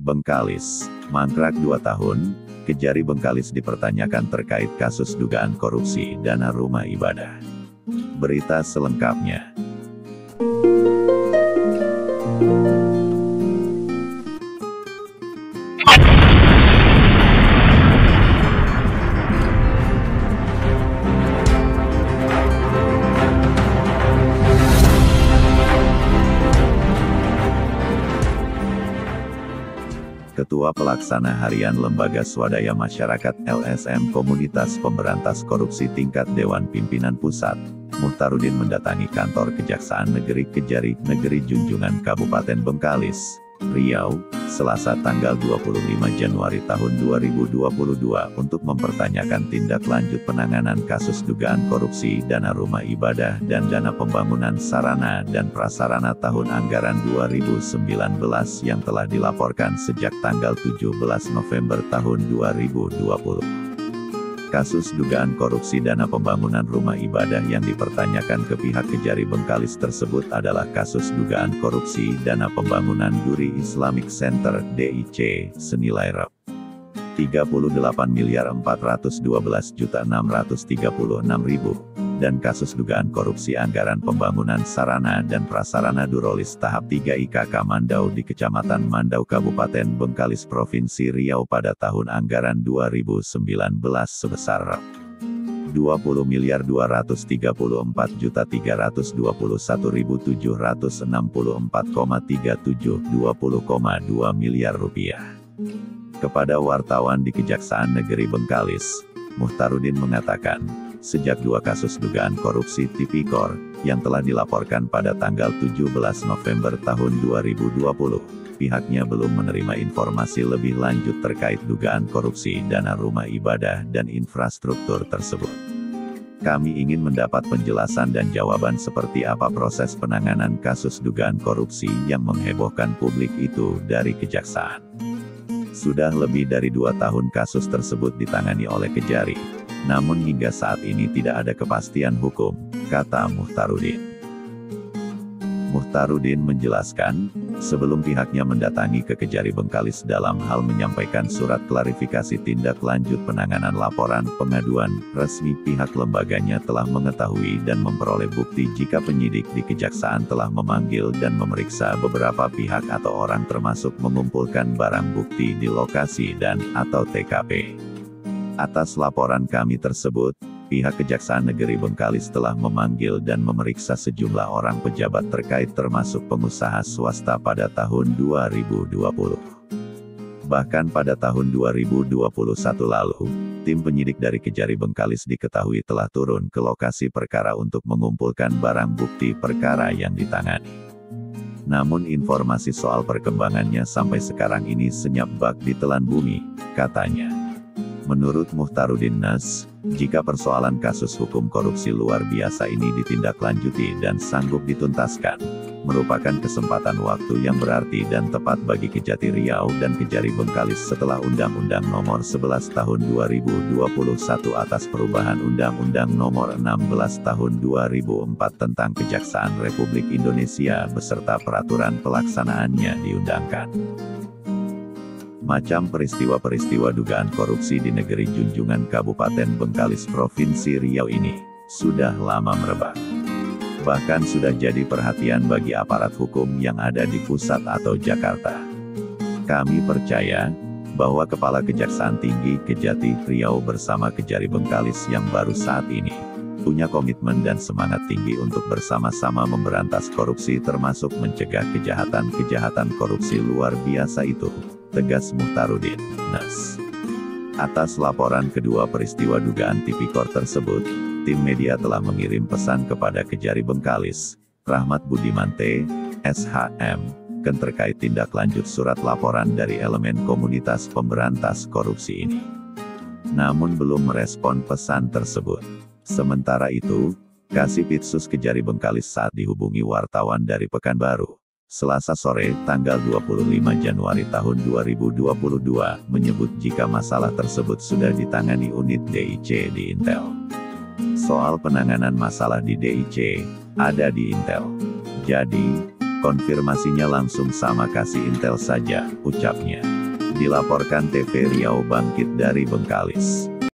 Bengkalis, mangkrak 2 tahun, Kejari Bengkalis dipertanyakan terkait kasus dugaan korupsi dana rumah ibadah. Berita selengkapnya. Ketua Pelaksana Harian Lembaga Swadaya Masyarakat LSM Komunitas Pemberantas Korupsi tingkat Dewan Pimpinan Pusat, Muhtarudin mendatangi kantor Kejaksaan Negeri Kejari Negeri Junjungan Kabupaten Bengkalis, Riau, Selasa tanggal 25 Januari tahun 2022 untuk mempertanyakan tindak lanjut penanganan kasus dugaan korupsi dana rumah ibadah dan dana pembangunan sarana dan prasarana tahun anggaran 2019 yang telah dilaporkan sejak tanggal 17 November tahun 2020. Kasus dugaan korupsi dana pembangunan rumah ibadah yang dipertanyakan ke pihak Kejari Bengkalis tersebut adalah kasus dugaan korupsi dana pembangunan Duri Islamic Center (DIC) senilai Rp. 38.412.636.000 dan kasus dugaan korupsi anggaran pembangunan sarana dan prasarana Durolis tahap 3 IKK Mandau di Kecamatan Mandau Kabupaten Bengkalis Provinsi Riau pada tahun anggaran 2019 sebesar Rp. 20.233.321.764,37 20,2 miliar rupiah. Kepada wartawan di Kejaksaan Negeri Bengkalis, Muhtarudin mengatakan, sejak 2 kasus dugaan korupsi Tipikor, yang telah dilaporkan pada tanggal 17 November tahun 2020, pihaknya belum menerima informasi lebih lanjut terkait dugaan korupsi dana rumah ibadah dan infrastruktur tersebut. Kami ingin mendapat penjelasan dan jawaban seperti apa proses penanganan kasus dugaan korupsi yang menghebohkan publik itu dari Kejaksaan. Sudah lebih dari 2 tahun kasus tersebut ditangani oleh Kejari, namun hingga saat ini tidak ada kepastian hukum, kata Muhtarudin. Muhtarudin menjelaskan, sebelum pihaknya mendatangi ke Kejari Bengkalis dalam hal menyampaikan surat klarifikasi tindak lanjut penanganan laporan pengaduan resmi, pihak lembaganya telah mengetahui dan memperoleh bukti jika penyidik di Kejaksaan telah memanggil dan memeriksa beberapa pihak atau orang termasuk mengumpulkan barang bukti di lokasi dan atau TKP. Atas laporan kami tersebut, pihak Kejaksaan Negeri Bengkalis telah memanggil dan memeriksa sejumlah orang pejabat terkait termasuk pengusaha swasta pada tahun 2020. Bahkan pada tahun 2021 lalu, tim penyidik dari Kejari Bengkalis diketahui telah turun ke lokasi perkara untuk mengumpulkan barang bukti perkara yang ditangani. Namun informasi soal perkembangannya sampai sekarang ini senyap bak ditelan bumi, katanya. Menurut Muhtarudin Nas, jika persoalan kasus hukum korupsi luar biasa ini ditindaklanjuti dan sanggup dituntaskan, merupakan kesempatan waktu yang berarti dan tepat bagi Kejati Riau dan Kejari Bengkalis setelah Undang-Undang Nomor 11 Tahun 2021 atas perubahan Undang-Undang Nomor 16 Tahun 2004 tentang Kejaksaan Republik Indonesia beserta peraturan pelaksanaannya diundangkan. Macam peristiwa-peristiwa dugaan korupsi di negeri Junjungan Kabupaten Bengkalis Provinsi Riau ini sudah lama merebak. Bahkan sudah jadi perhatian bagi aparat hukum yang ada di pusat atau Jakarta. Kami percaya bahwa Kepala Kejaksaan Tinggi Kejati Riau bersama Kejari Bengkalis yang baru saat ini punya komitmen dan semangat tinggi untuk bersama-sama memberantas korupsi termasuk mencegah kejahatan-kejahatan korupsi luar biasa itu, tegas Muhtarudin Nas. Atas laporan kedua peristiwa dugaan Tipikor tersebut, tim media telah mengirim pesan kepada Kejari Bengkalis, Rahmat Budiman T. SHM, terkait tindak lanjut surat laporan dari elemen komunitas pemberantas korupsi ini. Namun belum merespon pesan tersebut. Sementara itu, Kasipitsus Kejari Bengkalis saat dihubungi wartawan dari Pekanbaru, Selasa sore, tanggal 25 Januari tahun 2022, menyebut jika masalah tersebut sudah ditangani unit DIC di Intel. Soal penanganan masalah di DIC, ada di Intel. Jadi, Konfirmasinya langsung sama kasih intel saja, ucapnya. Dilaporkan TV Riau Bangkit dari Bengkalis.